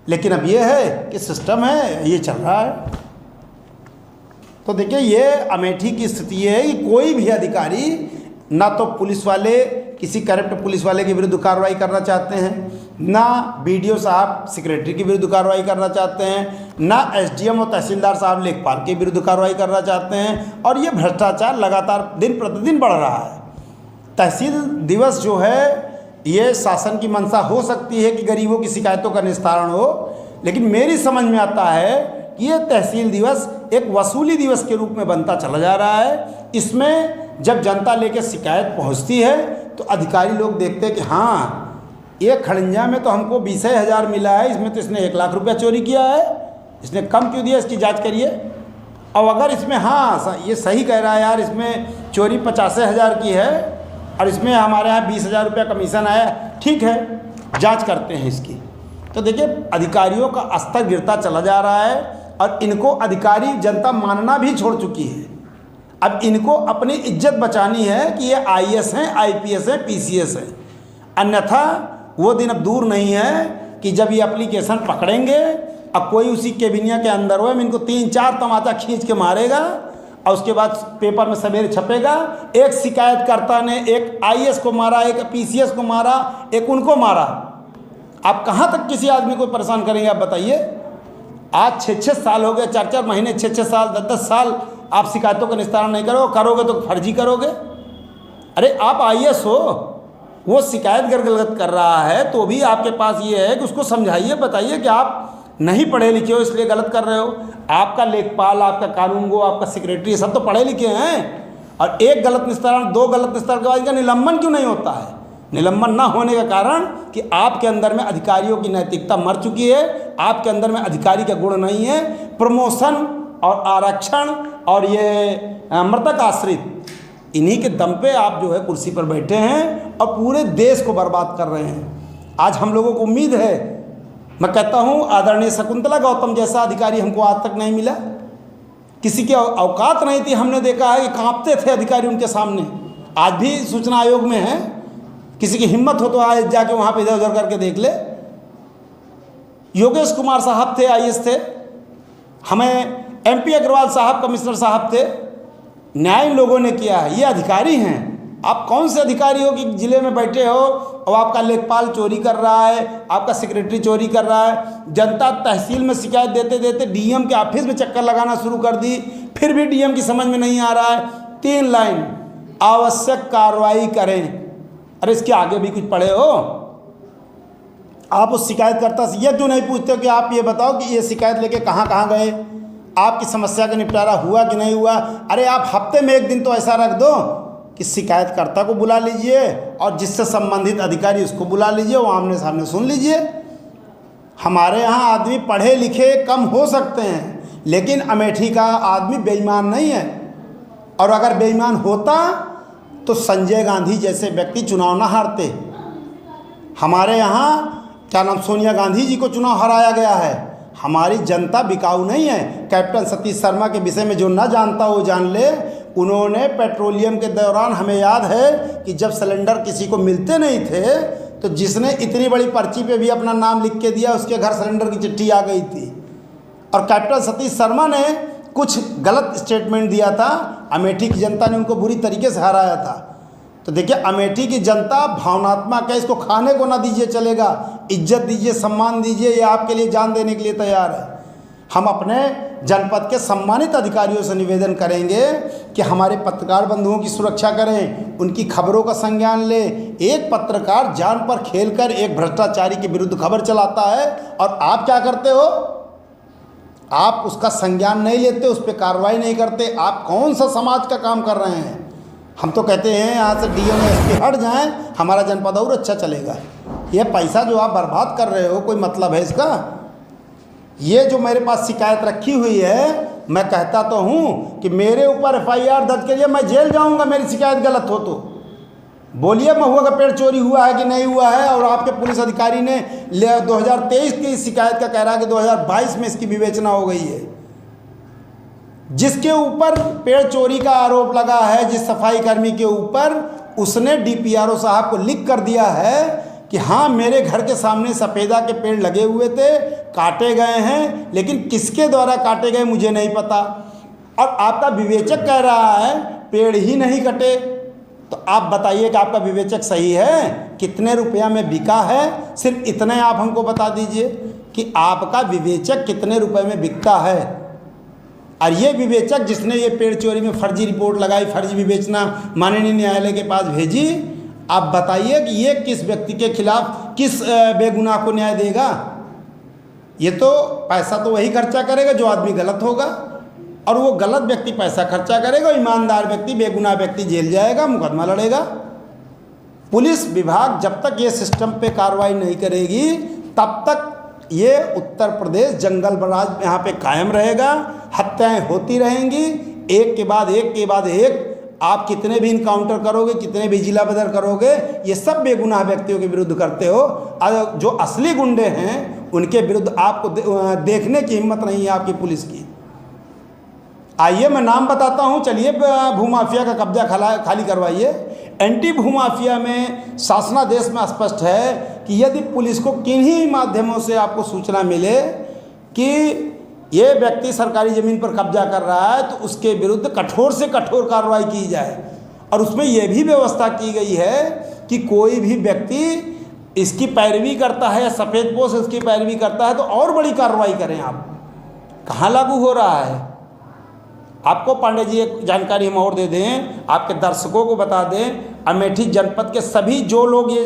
लेकिन अब ये है कि सिस्टम है, ये चल रहा है। तो देखिए ये अमेठी की स्थिति है कि कोई भी अधिकारी ना तो पुलिस वाले किसी करप्ट पुलिस वाले के विरुद्ध कार्रवाई करना चाहते हैं, ना बीडीओ साहब सेक्रेटरी के विरुद्ध कार्रवाई करना चाहते हैं, ना एसडीएम और तहसीलदार साहब लेखपाल के विरुद्ध कार्रवाई करना चाहते हैं। और ये भ्रष्टाचार लगातार दिन प्रतिदिन बढ़ रहा है। तहसील दिवस जो है ये शासन की मंशा हो सकती है कि गरीबों की शिकायतों का निस्तारण हो, लेकिन मेरी समझ में आता है कि ये तहसील दिवस एक वसूली दिवस के रूप में बनता चला जा रहा है। इसमें जब जनता लेके शिकायत पहुंचती है तो अधिकारी लोग देखते हैं कि हाँ ये खड़ंजा में तो हमको 20,000 मिला है, इसमें तो इसने 1 लाख रुपया चोरी किया है, इसने कम क्यों दिया, इसकी जांच करिए। और अगर इसमें हाँ ये सही कह रहा है यार इसमें चोरी 85,000 की है और इसमें हमारे यहाँ 20,000 रुपया कमीशन आया, ठीक है जाँच करते हैं इसकी। तो देखिए अधिकारियों का स्तर गिरता चला जा रहा है और इनको अधिकारी जनता मानना भी छोड़ चुकी है। अब इनको अपनी इज्जत बचानी है कि ये आईएएस हैं, आईपीएस हैं, पीसीएस हैं। अन्यथा वो दिन अब दूर नहीं है कि जब ये एप्लीकेशन पकड़ेंगे अब कोई उसी कैबिनिया के अंदर हो इनको 3-4 तमाचा खींच के मारेगा और उसके बाद पेपर में सवेरे छपेगा एक शिकायतकर्ता ने एक आईएएस को मारा, एक पीसीएस को मारा, एक उनको मारा। आप कहाँ तक किसी आदमी को परेशान करेंगे? आप बताइए। आज 6-6 साल हो गए, 4-4 महीने, 6-6 साल, 10-10 साल आप शिकायतों का निस्तारण नहीं करोगे तो फर्जी करोगे। अरे आप आईएएस हो, वो शिकायत गलत कर रहा है तो भी आपके पास ये है कि उसको समझाइए, बताइए कि आप नहीं पढ़े लिखे हो इसलिए गलत कर रहे हो। आपका लेखपाल, आपका कानूनगो, आपका सेक्रेटरी सब तो पढ़े लिखे हैं और एक गलत निस्तारण, 2 गलत निस्तारण के बाद इनका निलंबन क्यों नहीं होता है? निलंबन ना होने का कारण कि आपके अंदर में अधिकारियों की नैतिकता मर चुकी है, आपके अंदर में अधिकारी का गुण नहीं है। प्रमोशन और आरक्षण और ये मृतक आश्रित इन्हीं के दम पे आप जो है कुर्सी पर बैठे हैं और पूरे देश को बर्बाद कर रहे हैं। आज हम लोगों को उम्मीद है, मैं कहता हूँ आदरणीय शकुंतला गौतम जैसा अधिकारी हमको आज तक नहीं मिला। किसी की औकात नहीं थी। हमने देखा है कि कांपते थे अधिकारी उनके सामने। आज भी सूचना आयोग में है, किसी की हिम्मत हो तो आज जाके वहाँ पे इधर उधर करके देख ले। योगेश कुमार साहब थे, आईएएस थे, हमें एमपी अग्रवाल साहब कमिश्नर साहब थे, न्याय लोगों ने किया है। ये अधिकारी हैं। आप कौन से अधिकारी हो कि जिले में बैठे हो और आपका लेखपाल चोरी कर रहा है, आपका सेक्रेटरी चोरी कर रहा है। जनता तहसील में शिकायत देते देते डीएम के ऑफिस में चक्कर लगाना शुरू कर दी, फिर भी डीएम की समझ में नहीं आ रहा है। 3 लाइन, आवश्यक कार्रवाई करें। अरे इसके आगे भी कुछ पढ़े हो? आप उस शिकायतकर्ता से ये क्यों नहीं पूछते हो कि आप ये बताओ कि ये शिकायत लेके कहाँ कहाँ गए, आपकी समस्या का निपटारा हुआ कि नहीं हुआ? अरे आप हफ्ते में 1 दिन तो ऐसा रख दो कि शिकायतकर्ता को बुला लीजिए और जिससे संबंधित अधिकारी उसको बुला लीजिए, वो आमने सामने सुन लीजिए। हमारे यहाँ आदमी पढ़े लिखे कम हो सकते हैं, लेकिन अमेठी का आदमी बेईमान नहीं है। और अगर बेईमान होता तो संजय गांधी जैसे व्यक्ति चुनाव ना हारते। हमारे यहाँ क्या नाम, सोनिया गांधी जी को चुनाव हराया गया है। हमारी जनता बिकाऊ नहीं है। कैप्टन सतीश शर्मा के विषय में जो ना जानता वो जान ले। उन्होंने पेट्रोलियम के दौरान, हमें याद है कि जब सिलेंडर किसी को मिलते नहीं थे तो जिसने इतनी बड़ी पर्ची पे भी अपना नाम लिख के दिया उसके घर सिलेंडर की चिट्ठी आ गई थी। और कैप्टन सतीश शर्मा ने कुछ गलत स्टेटमेंट दिया था, अमेठी की जनता ने उनको बुरी तरीके से हराया था। तो देखिए, अमेठी की जनता भावनात्मक है, इसको खाने को ना दीजिए चलेगा, इज्जत दीजिए, सम्मान दीजिए, ये आपके लिए जान देने के लिए तैयार है। हम अपने जनपद के सम्मानित अधिकारियों से निवेदन करेंगे कि हमारे पत्रकार बंधुओं की सुरक्षा करें, उनकी खबरों का संज्ञान लें। एक पत्रकार जान पर खेलकर एक भ्रष्टाचारी के विरुद्ध खबर चलाता है और आप क्या करते हो? आप उसका संज्ञान नहीं लेते, उस पर कार्रवाई नहीं करते। आप कौन सा समाज का काम कर रहे हैं? हम तो कहते हैं यहाँ से डीएम एसपी हट जाएं, हमारा जनपद और अच्छा चलेगा। ये पैसा जो आप बर्बाद कर रहे हो, कोई मतलब है इसका? ये जो मेरे पास शिकायत रखी हुई है, मैं कहता तो हूँ कि मेरे ऊपर एफआईआर दर्ज करिए, मैं जेल जाऊँगा मेरी शिकायत गलत हो तो। बोलिए महुआ का पेड़ चोरी हुआ है कि नहीं हुआ है, और आपके पुलिस अधिकारी ने 2023 की शिकायत का कह रहा है कि 2022 में इसकी विवेचना हो गई है। जिसके ऊपर पेड़ चोरी का आरोप लगा है, जिस सफाई कर्मी के ऊपर, उसने डीपीआरओ साहब को लिख कर दिया है कि हाँ मेरे घर के सामने सफ़ेदा के पेड़ लगे हुए थे, काटे गए हैं, लेकिन किसके द्वारा काटे गए मुझे नहीं पता। और आपका विवेचक कह रहा है पेड़ ही नहीं कटे। तो आप बताइए कि आपका विवेचक सही है? कितने रुपया में बिका है? सिर्फ इतने आप हमको बता दीजिए कि आपका विवेचक कितने रुपए में बिकता है। और ये विवेचक जिसने ये पेड़ चोरी में फर्जी रिपोर्ट लगाई, फर्जी विवेचना माननीय न्यायालय के पास भेजी, आप बताइए कि ये किस व्यक्ति के खिलाफ, किस बेगुनाह को न्याय देगा? ये तो पैसा तो वही खर्चा करेगा जो आदमी गलत होगा, और वो गलत व्यक्ति पैसा खर्चा करेगा, ईमानदार व्यक्ति, बेगुनाह व्यक्ति जेल जाएगा, मुकदमा लड़ेगा। पुलिस विभाग जब तक ये सिस्टम पे कार्रवाई नहीं करेगी तब तक ये उत्तर प्रदेश जंगल राज यहाँ पे कायम रहेगा। हत्याएं होती रहेंगी, एक के बाद एक के बाद एक। आप कितने भी इनकाउंटर करोगे, कितने भी जिला बदर करोगे, ये सब बेगुनाह व्यक्तियों के विरुद्ध करते हो। और जो असली गुंडे हैं उनके विरुद्ध आपको देखने की हिम्मत नहीं है आपकी पुलिस की। आइए मैं नाम बताता हूँ, चलिए भूमाफिया का कब्जा खाली करवाइए। एंटी भूमाफिया में शासनादेश में स्पष्ट है कि यदि पुलिस को किन्हीं माध्यमों से आपको सूचना मिले कि ये व्यक्ति सरकारी ज़मीन पर कब्जा कर रहा है, तो उसके विरुद्ध कठोर से कठोर कार्रवाई की जाए। और उसमें यह भी व्यवस्था की गई है कि कोई भी व्यक्ति इसकी पैरवी करता है या सफ़ेद पोश इसकी पैरवी करता है तो और बड़ी कार्रवाई करें। आप कहाँ लागू हो रहा है? आपको पांडे जी एक जानकारी हम और दे दें, आपके दर्शकों को बता दें, अमेठी जनपद के सभी जो लोग ये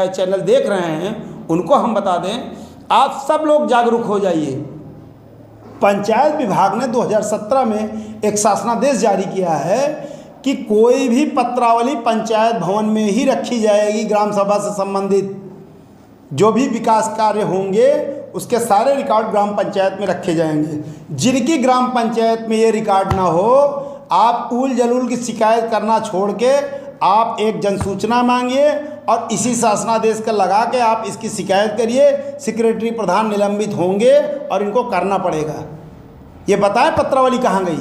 चैनल देख रहे हैं उनको हम बता दें, आप सब लोग जागरूक हो जाइए। पंचायत विभाग ने 2017 में एक शासनादेश जारी किया है कि कोई भी पत्रावली पंचायत भवन में ही रखी जाएगी। ग्राम सभा से संबंधित जो भी विकास कार्य होंगे उसके सारे रिकॉर्ड ग्राम पंचायत में रखे जाएंगे। जिनकी ग्राम पंचायत में ये रिकॉर्ड ना हो, आप उल जलूल की शिकायत करना छोड़ के आप एक जनसूचना मांगिए और इसी शासनादेश का लगा के आप इसकी शिकायत करिए। सेक्रेटरी प्रधान निलंबित होंगे और इनको करना पड़ेगा। ये बताएं पत्रावली कहाँ गई।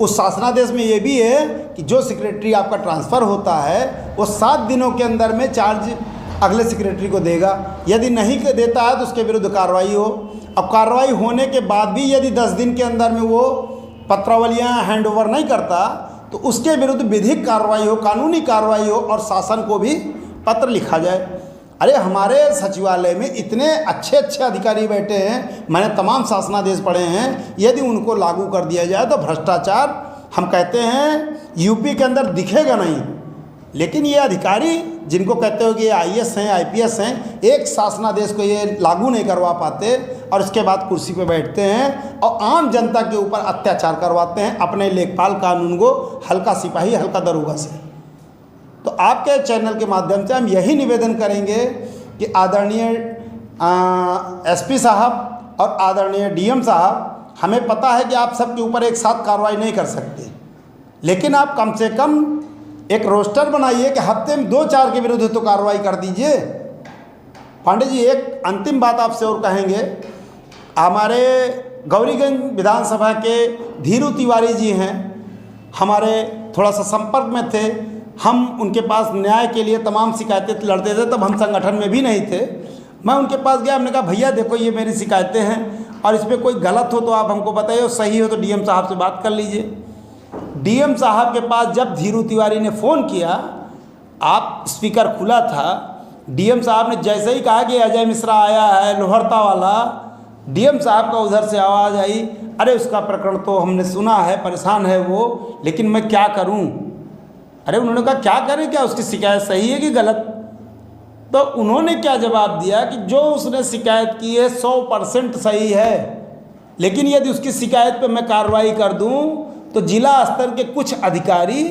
उस शासनादेश में ये भी है कि जो सेक्रेटरी आपका ट्रांसफ़र होता है वो 7 दिनों के अंदर में चार्ज अगले सेक्रेटरी को देगा। यदि नहीं देता है तो उसके विरुद्ध कार्रवाई हो। अब कार्रवाई होने के बाद भी यदि 10 दिन के अंदर में वो पत्रावलियाँ हैंड ओवर नहीं करता तो उसके विरुद्ध विधिक कार्रवाई हो, कानूनी कार्रवाई हो और शासन को भी पत्र लिखा जाए। अरे हमारे सचिवालय में इतने अच्छे अच्छे अधिकारी बैठे हैं, मैंने तमाम शासनादेश पढ़े हैं, यदि उनको लागू कर दिया जाए तो भ्रष्टाचार हम कहते हैं यूपी के अंदर दिखेगा नहीं। लेकिन ये अधिकारी जिनको कहते हो कि ये आईएएस हैं, आईपीएस हैं, एक शासनादेश को ये लागू नहीं करवा पाते और इसके बाद कुर्सी पे बैठते हैं और आम जनता के ऊपर अत्याचार करवाते हैं अपने लेखपाल कानून को हल्का सिपाही हल्का दरोगा से। तो आपके चैनल के माध्यम से हम यही निवेदन करेंगे कि आदरणीय एसपी साहब और आदरणीय डीएम साहब, हमें पता है कि आप सबके ऊपर एक साथ कार्रवाई नहीं कर सकते, लेकिन आप कम से कम एक रोस्टर बनाइए कि हफ्ते में 2-4 के विरुद्ध तो कार्रवाई कर दीजिए। पांडे जी, एक अंतिम बात आपसे और कहेंगे। हमारे गौरीगंज विधानसभा के धीरू तिवारी जी हैं, हमारे थोड़ा सा संपर्क में थे। हम उनके पास न्याय के लिए तमाम शिकायतें लड़ते थे, तब हम संगठन में भी नहीं थे। मैं उनके पास गया, हमने कहा भैया देखो ये मेरी शिकायतें हैं और इसमें कोई गलत हो तो आप हमको बताइए और सही हो तो डीएम साहब से बात कर लीजिए। डीएम साहब के पास जब धीरू तिवारी ने फ़ोन किया, आप स्पीकर खुला था, डीएम साहब ने जैसे ही कहा कि अजय मिश्रा आया है लोहरता वाला, डीएम साहब का उधर से आवाज़ आई, अरे उसका प्रकरण तो हमने सुना है, परेशान है वो, लेकिन मैं क्या करूं। अरे उन्होंने कहा क्या करें, क्या उसकी शिकायत सही है कि गलत। तो उन्होंने क्या जवाब दिया कि जो उसने शिकायत की है 100% सही है, लेकिन यदि उसकी शिकायत पे मैं कार्रवाई कर दूं तो जिला स्तर के कुछ अधिकारी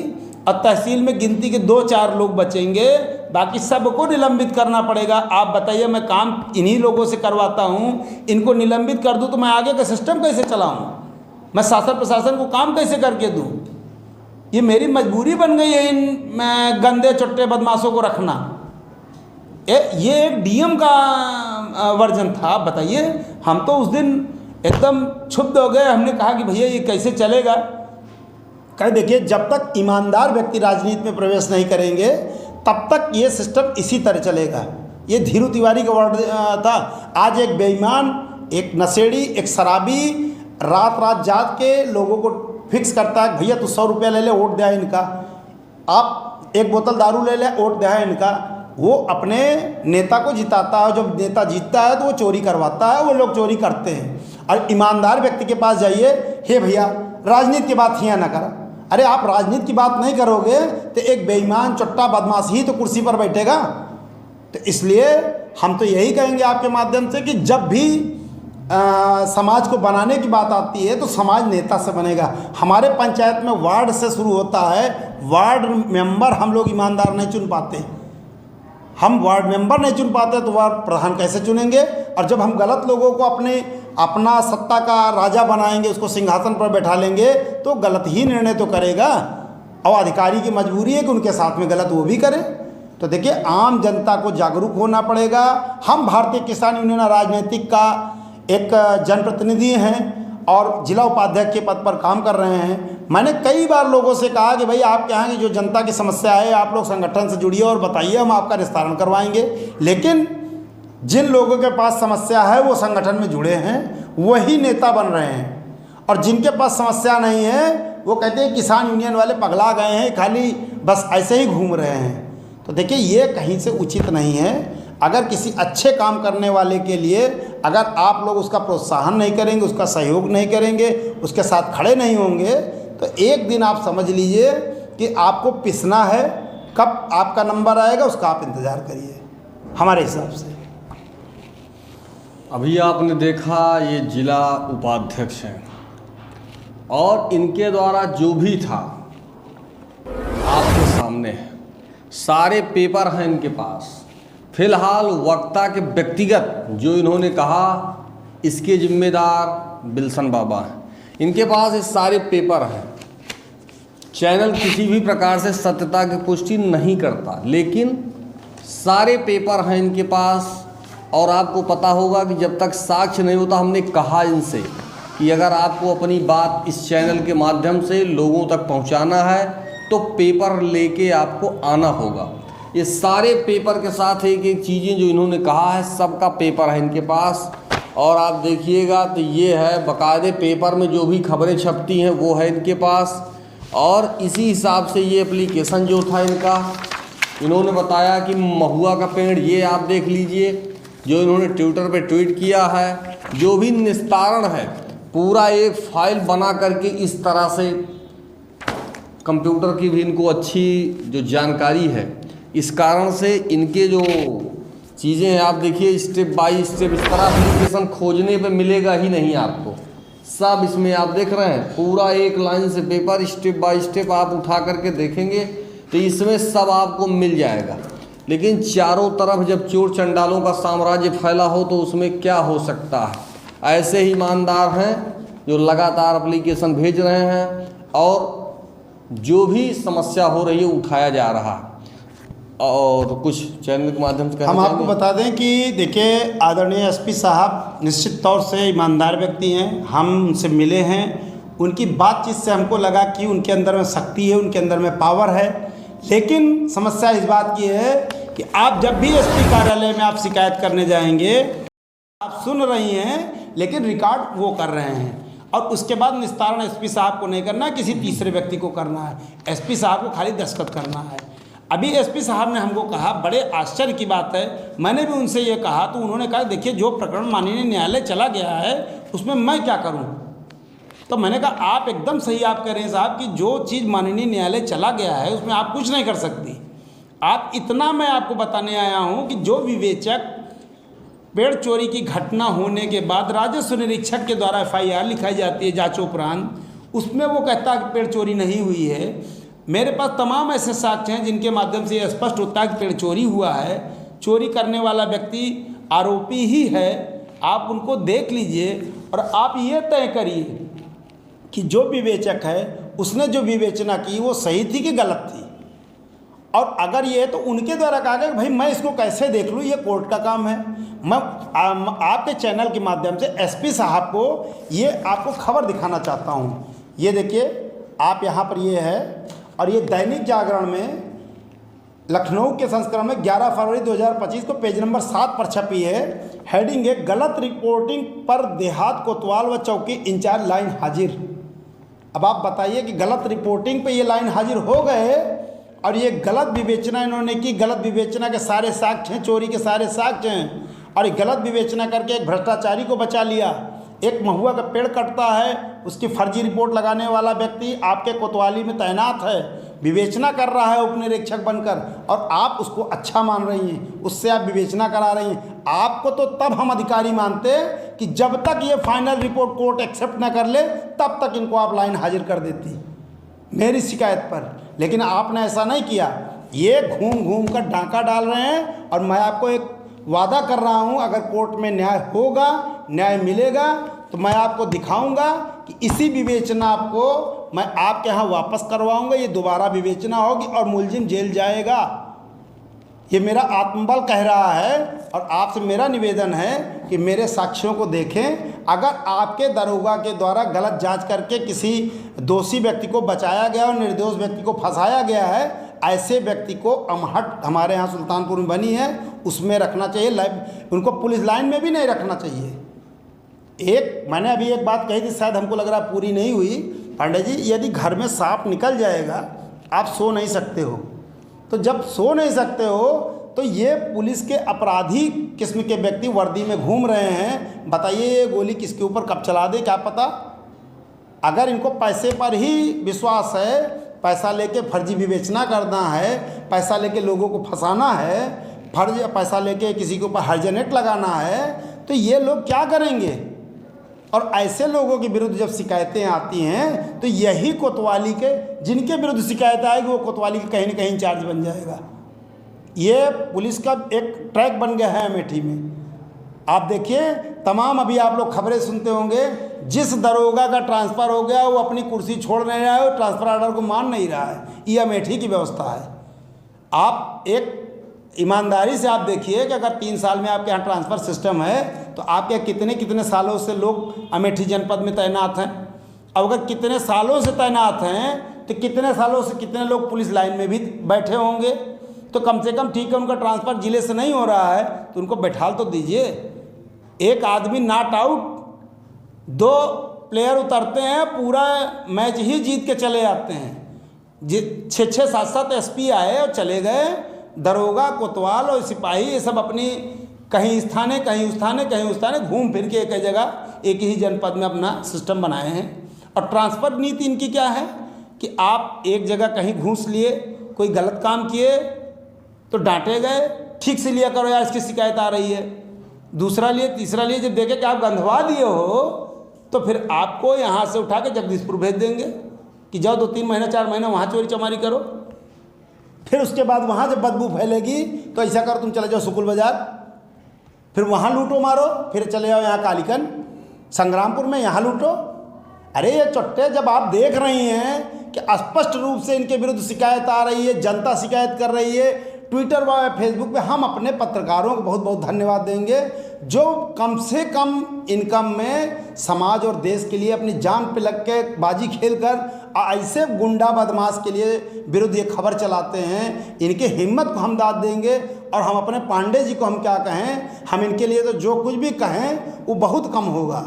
और तहसील में गिनती के 2-4 लोग बचेंगे, बाकी सबको निलंबित करना पड़ेगा। आप बताइए, मैं काम इन्हीं लोगों से करवाता हूँ, इनको निलंबित कर दूँ तो मैं आगे का सिस्टम कैसे चलाऊँ, मैं शासन प्रशासन को काम कैसे करके दूँ। ये मेरी मजबूरी बन गई है इन गंदे चुट्टे बदमाशों को रखना। ये एक डीएम का वर्जन था। आप बताइए, हम तो उस दिन एकदम क्षुब्ध हो गए। हमने कहा कि भैया ये कैसे चलेगा। कहे देखिए, जब तक ईमानदार व्यक्ति राजनीति में प्रवेश नहीं करेंगे तब तक ये सिस्टम इसी तरह चलेगा। ये धीरू तिवारी का वर्ड था। आज एक बेईमान, एक नशेड़ी, एक शराबी रात जाग के लोगों को फिक्स करता है, भैया तू 100 रुपया ले ले, वोट दे इनका, आप एक बोतल दारू ले ले, वोट दे इनका। वो अपने नेता को जिताता है, जब नेता जीतता है तो वो चोरी करवाता है, वो लोग चोरी करते हैं। और ईमानदार व्यक्ति के पास जाइए, हे भैया राजनीति की बात हियाँ ना करा। अरे आप राजनीति की बात नहीं करोगे तो एक बेईमान चुट्टा बदमाश ही तो कुर्सी पर बैठेगा। तो इसलिए हम तो यही कहेंगे आपके माध्यम से कि जब भी समाज को बनाने की बात आती है तो समाज नेता से बनेगा। हमारे पंचायत में वार्ड से शुरू होता है, वार्ड मेंबर हम लोग ईमानदार नहीं चुन पाते। हम वार्ड मेंबर नहीं चुन पाते तो वार्ड प्रधान कैसे चुनेंगे। और जब हम गलत लोगों को अपना सत्ता का राजा बनाएंगे, उसको सिंहासन पर बैठा लेंगे तो गलत ही निर्णय तो करेगा। और अधिकारी की मजबूरी है कि उनके साथ में गलत वो भी करें। तो देखिए, आम जनता को जागरूक होना पड़ेगा। हम भारतीय किसान यूनियन राजनीतिक का एक जनप्रतिनिधि हैं और जिला उपाध्यक्ष के पद पर काम कर रहे हैं। मैंने कई बार लोगों से कहा कि भाई आपके यहाँ की जो जनता की समस्या है आप लोग संगठन से जुड़िए और बताइए, हम आपका निस्तारण करवाएंगे। लेकिन जिन लोगों के पास समस्या है वो संगठन में जुड़े हैं, वही नेता बन रहे हैं। और जिनके पास समस्या नहीं है वो कहते हैं किसान यूनियन वाले पगला गए हैं, खाली बस ऐसे ही घूम रहे हैं। तो देखिए, ये कहीं से उचित नहीं है। अगर किसी अच्छे काम करने वाले के लिए अगर आप लोग उसका प्रोत्साहन नहीं करेंगे, उसका सहयोग नहीं करेंगे, उसके साथ खड़े नहीं होंगे तो एक दिन आप समझ लीजिए कि आपको पिसना है। कब आपका नंबर आएगा उसका आप इंतज़ार करिए हमारे हिसाब से। अभी आपने देखा ये जिला उपाध्यक्ष हैं और इनके द्वारा जो भी था आपके सामने है, सारे पेपर हैं इनके पास। फिलहाल वक्ता के व्यक्तिगत जो इन्होंने कहा इसके जिम्मेदार बिल्सन बाबा हैं। इनके पास ये सारे पेपर हैं। चैनल किसी भी प्रकार से सत्यता की पुष्टि नहीं करता, लेकिन सारे पेपर हैं इनके पास। और आपको पता होगा कि जब तक साक्ष्य नहीं होता, हमने कहा इनसे कि अगर आपको अपनी बात इस चैनल के माध्यम से लोगों तक पहुंचाना है तो पेपर लेके आपको आना होगा। ये सारे पेपर के साथ एक एक चीज़ें जो इन्होंने कहा है सबका पेपर है इनके पास। और आप देखिएगा तो ये है बाकायदे पेपर में जो भी खबरें छपती हैं वो है इनके पास। और इसी हिसाब से ये एप्लीकेशन जो था इनका, इन्होंने बताया कि महुआ का पेड़, ये आप देख लीजिए जो इन्होंने ट्विटर पे ट्वीट किया है, जो भी निस्तारण है पूरा एक फाइल बना करके इस तरह से, कंप्यूटर की भी इनको अच्छी जो जानकारी है, इस कारण से इनके जो चीज़ें हैं आप देखिए स्टेप बाय स्टेप, इस तरह एप्लीकेशन खोजने पे मिलेगा ही नहीं आपको। सब इसमें आप देख रहे हैं पूरा एक लाइन से पेपर स्टेप बाय स्टेप आप उठा करके देखेंगे तो इसमें सब आपको मिल जाएगा। लेकिन चारों तरफ जब चोर चंडालों का साम्राज्य फैला हो तो उसमें क्या हो सकता है। ऐसे ही ईमानदार हैं जो लगातार एप्लीकेशन भेज रहे हैं और जो भी समस्या हो रही है उठाया जा रहा है। और कुछ चैनल के माध्यम से हम आपको बता दें कि देखिए आदरणीय एसपी साहब निश्चित तौर से ईमानदार व्यक्ति हैं, हम उनसे मिले हैं, उनकी बातचीत से हमको लगा कि उनके अंदर में शक्ति है, उनके अंदर में पावर है। लेकिन समस्या इस बात की है कि आप जब भी एसपी कार्यालय में आप शिकायत करने जाएंगे, आप सुन रही हैं लेकिन रिकॉर्ड वो कर रहे हैं और उसके बाद निस्तारण एसपी साहब को नहीं करना है, किसी तीसरे व्यक्ति को करना है। एसपी साहब को खाली दस्तखत करना है। अभी एसपी साहब ने हमको कहा, बड़े आश्चर्य की बात है, मैंने भी उनसे ये कहा तो उन्होंने कहा देखिए जो प्रकरण माननीय न्यायालय चला गया है उसमें मैं क्या करूं। तो मैंने कहा आप एकदम सही आप कह रहे हैं साहब कि जो चीज़ माननीय न्यायालय चला गया है उसमें आप कुछ नहीं कर सकती। आप इतना मैं आपको बताने आया हूँ कि जो विवेचक पेड़ चोरी की घटना होने के बाद राजस्व निरीक्षक के द्वारा FIR लिखाई जाती है जांचोपरांत, उसमें वो कहता है कि पेड़ चोरी नहीं हुई है। मेरे पास तमाम ऐसे साक्ष्य हैं जिनके माध्यम से यह स्पष्ट होता है कि पेड़ चोरी हुआ है, चोरी करने वाला व्यक्ति आरोपी ही है। आप उनको देख लीजिए और आप ये तय करिए कि जो विवेचक है उसने जो विवेचना की वो सही थी कि गलत थी। और अगर ये तो उनके द्वारा कहा गया कि भाई मैं इसको कैसे देख लूँ, ये कोर्ट का काम है। मैं आपके चैनल के माध्यम से एसपी साहब को ये आपको खबर दिखाना चाहता हूँ। ये देखिए आप यहाँ पर ये है और ये दैनिक जागरण में लखनऊ के संस्करण में 11 फरवरी 2025 को पेज नंबर 7 पर छपी है। हेडिंग है गलत रिपोर्टिंग पर देहात कोतवाल व चौकी इंचार्ज लाइन हाजिर। अब आप बताइए कि गलत रिपोर्टिंग पे ये लाइन हाजिर हो गए और ये गलत विवेचना इन्होंने की। गलत विवेचना के सारे साक्ष्य हैं, चोरी के सारे साक्ष्य हैं और ये गलत विवेचना करके एक भ्रष्टाचारी को बचा लिया। एक महुआ का पेड़ कटता है, उसकी फर्जी रिपोर्ट लगाने वाला व्यक्ति आपके कोतवाली में तैनात है, विवेचना कर रहा है उप निरीक्षक बनकर और आप उसको अच्छा मान रही हैं, उससे आप विवेचना करा रही हैं। आपको तो तब हम अधिकारी मानते कि जब तक ये फाइनल रिपोर्ट कोर्ट एक्सेप्ट ना कर ले तब तक इनको आप लाइन हाजिर कर देती मेरी शिकायत पर। लेकिन आपने ऐसा नहीं किया, ये घूम घूम कर डांका डाल रहे हैं। और मैं आपको एक वादा कर रहा हूं, अगर कोर्ट में न्याय होगा, न्याय मिलेगा तो मैं आपको दिखाऊंगा कि इसी विवेचना को मैं आपके यहाँ वापस करवाऊंगा। ये दोबारा विवेचना होगी और मुलजिम जेल जाएगा। ये मेरा आत्मबल कह रहा है और आपसे मेरा निवेदन है कि मेरे साक्ष्यों को देखें। अगर आपके दरोगा के द्वारा गलत जांच करके किसी दोषी व्यक्ति को बचाया गया और निर्दोष व्यक्ति को फंसाया गया है, ऐसे व्यक्ति को अमहट हमारे यहाँ सुल्तानपुर में बनी है उसमें रखना चाहिए, उनको पुलिस लाइन में भी नहीं रखना चाहिए। मैंने अभी एक बात कही थी, शायद हमको लग रहा पूरी नहीं हुई। पांडे जी, यदि घर में सांप निकल जाएगा, आप सो नहीं सकते हो, तो जब सो नहीं सकते हो तो ये पुलिस के अपराधी किस्म के व्यक्ति वर्दी में घूम रहे हैं। बताइए ये गोली किसके ऊपर कब चला दे, क्या पता। अगर इनको पैसे पर ही विश्वास है, पैसा लेके फर्जी विवेचना करना है, पैसा लेके लोगों को फंसाना है, पैसा लेके किसी के ऊपर हर्जनेट लगाना है, तो ये लोग क्या करेंगे। और ऐसे लोगों के विरुद्ध जब शिकायतें आती हैं तो यही कोतवाली के जिनके विरुद्ध शिकायत आएगी वो कोतवाली के कहीं न कहीं इंचार्ज बन जाएगा। ये पुलिस का एक ट्रैक बन गया है अमेठी में। आप देखिए तमाम अभी आप लोग खबरें सुनते होंगे, जिस दरोगा का ट्रांसफ़र हो गया वो अपनी कुर्सी छोड़ नहीं रहा है, वो ट्रांसफ़र ऑर्डर को मान नहीं रहा है। ये अमेठी की व्यवस्था है। आप एक ईमानदारी से आप देखिए कि अगर 3 साल में आपके यहाँ ट्रांसफ़र सिस्टम है तो आपके कितने कितने सालों से लोग अमेठी जनपद में तैनात हैं। अब अगर कितने सालों से तैनात हैं तो कितने सालों से कितने लोग पुलिस लाइन में भी बैठे होंगे। तो कम से कम ठीक है, उनका ट्रांसफ़र ज़िले से नहीं हो रहा है तो उनको बैठाल तो दीजिए। एक आदमी नॉट आउट, 2 प्लेयर उतरते हैं, पूरा मैच ही जीत के चले जाते हैं। 6-6 7-7 एसपी आए और चले गए। दरोगा, कोतवाल और सिपाही ये सब अपनी कहीं इस थाने कहीं उस थाने कहीं उस थाने घूम फिर के एक ही जगह एक ही जनपद में अपना सिस्टम बनाए हैं। और ट्रांसफ़र नीति इनकी क्या है कि आप एक जगह कहीं घूस लिए, कोई गलत काम किए तो डांटे गए, ठीक से लिया करो यार, इसकी शिकायत आ रही है। दूसरा लिए, तीसरा लिए, जब देखे कि आप गंधवा दिए हो तो फिर आपको यहाँ से उठा के जगदीशपुर भेज देंगे कि जाओ 2-3 महीना 4 महीना वहाँ चोरी चमारी करो। फिर उसके बाद वहाँ जब बदबू फैलेगी तो ऐसा करो, तुम चले जाओ सुकुल बाज़ार, फिर वहाँ लूटो मारो, फिर चले जाओ यहाँ कालीकन संग्रामपुर में, यहाँ लूटो। अरे ये चट्टे, जब आप देख रही हैं कि स्पष्ट रूप से इनके विरुद्ध शिकायत आ रही है, जनता शिकायत कर रही है, ट्विटर व फेसबुक पे हम अपने पत्रकारों को बहुत बहुत धन्यवाद देंगे जो कम से कम इनकम में समाज और देश के लिए अपनी जान पे लग के बाजी खेलकर ऐसे गुंडा बदमाश के लिए विरुद्ध ये खबर चलाते हैं। इनके हिम्मत को हम दाद देंगे और हम अपने पांडे जी को हम क्या कहें, हम इनके लिए तो जो कुछ भी कहें वो बहुत कम होगा।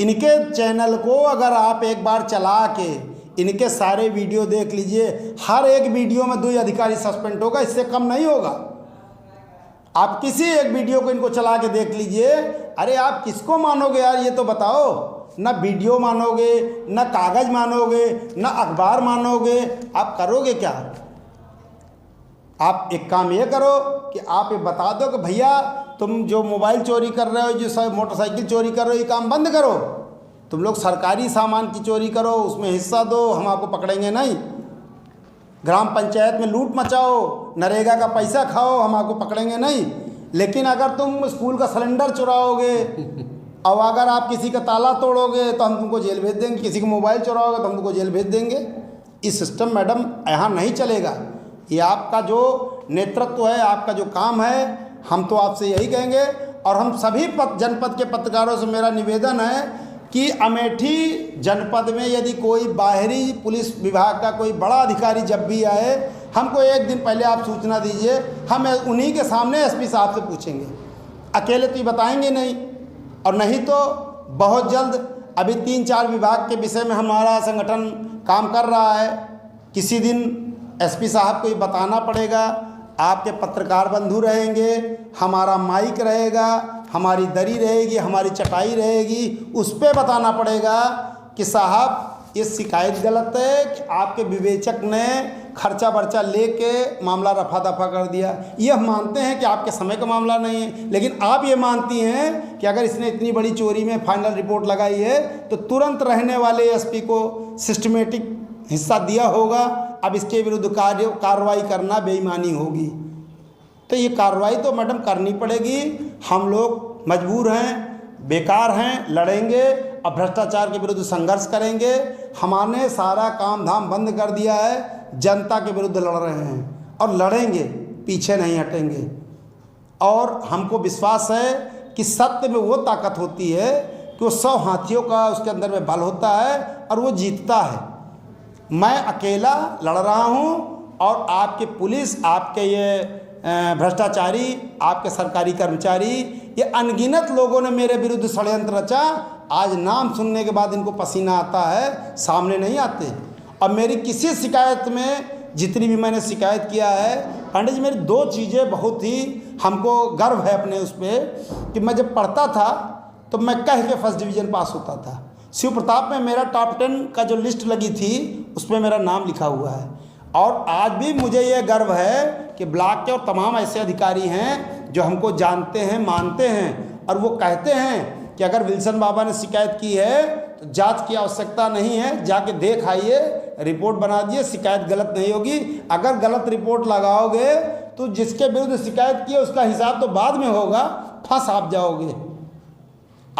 इनके चैनल को अगर आप एक बार चला के इनके सारे वीडियो देख लीजिए, हर एक वीडियो में 2 अधिकारी सस्पेंड होगा, इससे कम नहीं होगा। आप किसी एक वीडियो को इनको चला के देख लीजिए। अरे आप किसको मानोगे यार, ये तो बताओ। ना वीडियो मानोगे, ना कागज़ मानोगे, ना अखबार मानोगे, आप करोगे क्या? आप एक काम ये करो कि आप ये बता दो कि भैया तुम जो मोबाइल चोरी कर रहे हो, जो मोटरसाइकिल चोरी कर रहे हो, ये काम बंद करो। तुम लोग सरकारी सामान की चोरी करो, उसमें हिस्सा दो, हम आपको पकड़ेंगे नहीं। ग्राम पंचायत में लूट मचाओ, नरेगा का पैसा खाओ, हम आपको पकड़ेंगे नहीं। लेकिन अगर तुम स्कूल का सिलेंडर चुराओगे और अगर आप किसी का ताला तोड़ोगे तो हम तुमको जेल भेज देंगे, किसी का मोबाइल चुराओगे तो हम तुमको जेल भेज देंगे। ये सिस्टम मैडम यहाँ नहीं चलेगा। ये आपका जो नेतृत्व है, आपका जो काम है, हम तो आपसे यही कहेंगे। और हम सभी जनपद के पत्रकारों से मेरा निवेदन है कि अमेठी जनपद में यदि कोई बाहरी पुलिस विभाग का कोई बड़ा अधिकारी जब भी आए, हमको एक दिन पहले आप सूचना दीजिए, हम उन्हीं के सामने एसपी साहब से पूछेंगे। अकेले तो ये बताएंगे नहीं, और नहीं तो बहुत जल्द अभी 3-4 विभाग के विषय में हमारा संगठन काम कर रहा है। किसी दिन एसपी साहब को ये बताना पड़ेगा, आपके पत्रकार बंधु रहेंगे, हमारा माइक रहेगा, हमारी दरी रहेगी, हमारी चटाई रहेगी, उस पर बताना पड़ेगा कि साहब ये शिकायत गलत है कि आपके विवेचक ने खर्चा बर्चा लेके मामला रफा दफा कर दिया। ये हम मानते हैं कि आपके समय का मामला नहीं है, लेकिन आप ये मानती हैं कि अगर इसने इतनी बड़ी चोरी में फाइनल रिपोर्ट लगाई है तो तुरंत रहने वाले एसपी को सिस्टमेटिक हिस्सा दिया होगा। अब इसके विरुद्ध कार्रवाई करना बेईमानी होगी, तो ये कार्रवाई तो मैडम करनी पड़ेगी। हम लोग मजबूर हैं, बेकार हैं, लड़ेंगे और भ्रष्टाचार के विरुद्ध संघर्ष करेंगे। हमने सारा काम धाम बंद कर दिया है, जनता के विरुद्ध लड़ रहे हैं और लड़ेंगे, पीछे नहीं हटेंगे। और हमको विश्वास है कि सत्य में वो ताकत होती है कि वो 100 हाथियों का उसके अंदर में बल होता है और वो जीतता है। मैं अकेला लड़ रहा हूँ और आपके पुलिस, आपके ये भ्रष्टाचारी, आपके सरकारी कर्मचारी, ये अनगिनत लोगों ने मेरे विरुद्ध षड्यंत्र रचा। आज नाम सुनने के बाद इनको पसीना आता है, सामने नहीं आते। और मेरी किसी शिकायत में, जितनी भी मैंने शिकायत किया है पंडित जी, मेरी 2 चीज़ें बहुत ही हमको गर्व है अपने उस पर कि मैं जब पढ़ता था तो मैं कह के फर्स्ट डिवीज़न पास होता था। शिव प्रताप में मेरा टॉप 10 का जो लिस्ट लगी थी उसमें मेरा नाम लिखा हुआ है। और आज भी मुझे ये गर्व है कि ब्लॉक के और तमाम ऐसे अधिकारी हैं जो हमको जानते हैं, मानते हैं, और वो कहते हैं कि अगर विल्सन बाबा ने शिकायत की है तो जांच की आवश्यकता नहीं है, जाके देख आइए, रिपोर्ट बना दिए, शिकायत गलत नहीं होगी। अगर गलत रिपोर्ट लगाओगे तो जिसके विरुद्ध शिकायत की है उसका हिसाब तो बाद में होगा, फंस आप जाओगे।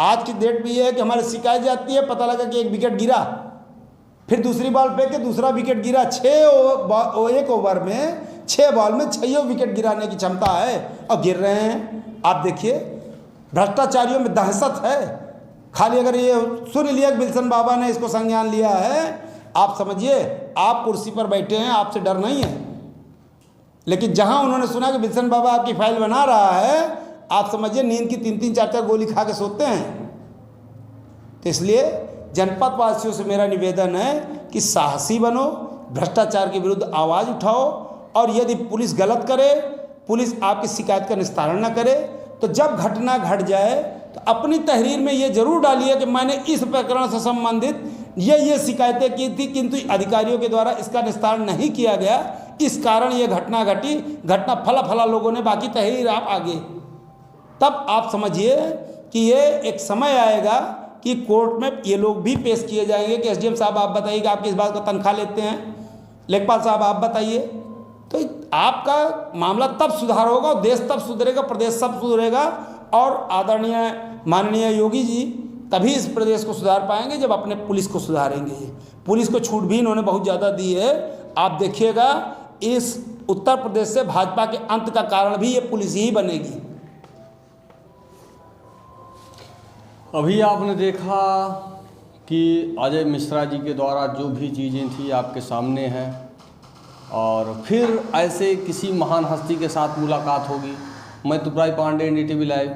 आज की डेट भी ये है कि हमारी शिकायत जाती है, पता लगा कि 1 विकेट गिरा, फिर दूसरी बॉल पे के दूसरा विकेट गिरा। 1 ओवर में 6 बॉल में 6 विकेट गिराने की क्षमता है और गिर रहे हैं। आप देखिए भ्रष्टाचारियों में दहशत है। खाली अगर ये सुन लिया कि बिल्सन बाबा ने इसको संज्ञान लिया है, आप समझिए आप कुर्सी पर बैठे हैं, आपसे डर नहीं है। लेकिन जहां उन्होंने सुना कि बिल्सन बाबा आपकी फाइल बना रहा है, आप समझिए नींद की 3-3 4-4 गोली खा के सोते हैं। तो इसलिए जनपद वासियों से मेरा निवेदन है कि साहसी बनो, भ्रष्टाचार के विरुद्ध आवाज़ उठाओ, और यदि पुलिस गलत करे, पुलिस आपकी शिकायत का निस्तारण न करे, तो जब घटना घट जाए तो अपनी तहरीर में ये जरूर डालिए कि मैंने इस प्रकरण से संबंधित ये शिकायतें की थी, किंतु अधिकारियों के द्वारा इसका निस्तारण नहीं किया गया, इस कारण ये घटना घटी, घटना फला लोगों ने, बाकी तहरीर आप आगे। तब आप समझिए कि ये एक समय आएगा कि कोर्ट में ये लोग भी पेश किए जाएंगे कि एसडीएम साहब आप बताइए कि आप किस बात का तनख्वाह लेते हैं, लेखपाल साहब आप बताइए। तो आपका मामला तब सुधार होगा, और देश तब सुधरेगा, प्रदेश सब सुधरेगा, और आदरणीय माननीय योगी जी तभी इस प्रदेश को सुधार पाएंगे जब अपने पुलिस को सुधारेंगे। पुलिस को छूट भी इन्होंने बहुत ज़्यादा दी है। आप देखिएगा इस उत्तर प्रदेश से भाजपा के अंत का कारण भी ये पुलिस ही बनेगी। अभी आपने देखा कि अजय मिश्रा जी के द्वारा जो भी चीज़ें थी आपके सामने हैं, और फिर ऐसे किसी महान हस्ती के साथ मुलाकात होगी। मैं तुपराई पांडे, NDTV लाइव।